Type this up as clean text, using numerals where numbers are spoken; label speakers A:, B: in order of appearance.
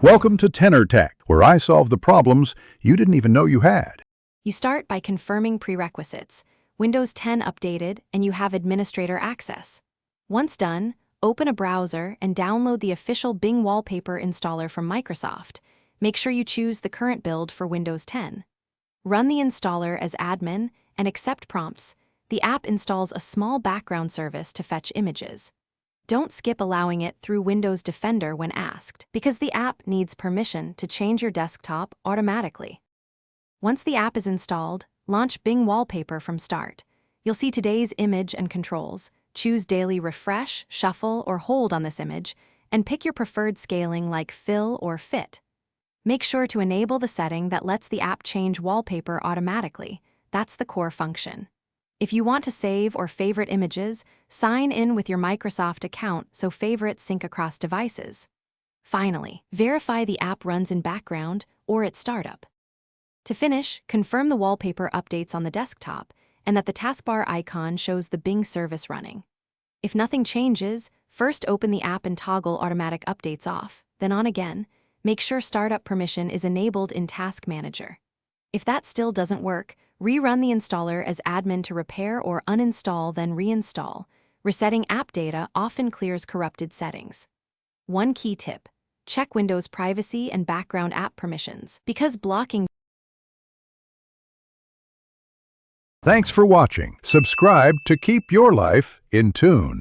A: Welcome to Tenor Tech, where I solve the problems you didn't even know you had.
B: You start by confirming prerequisites. Windows 10 updated, and you have administrator access. Once done, open a browser and download the official Bing Wallpaper installer from Microsoft. Make sure you choose the current build for Windows 10. Run the installer as admin and accept prompts. The app installs a small background service to fetch images. Don't skip allowing it through Windows Defender when asked, because the app needs permission to change your desktop automatically. Once the app is installed, launch Bing Wallpaper from start. You'll see today's image and controls. Choose daily refresh, shuffle, or hold on this image, and pick your preferred scaling like fill or fit. Make sure to enable the setting that lets the app change wallpaper automatically. That's the core function. If you want to save or favorite images, sign in with your Microsoft account so favorites sync across devices. Finally, verify the app runs in background or at startup. To finish, confirm the wallpaper updates on the desktop and that the taskbar icon shows the Bing service running. If nothing changes, first open the app and toggle automatic updates off, then on again. Make sure startup permission is enabled in Task Manager. If that still doesn't work, rerun the installer as admin to repair or uninstall, then reinstall. Resetting app data often clears corrupted settings. One key tip: check Windows privacy and background app permissions, because blocking.
A: Thanks for watching. Subscribe to keep your life in tune.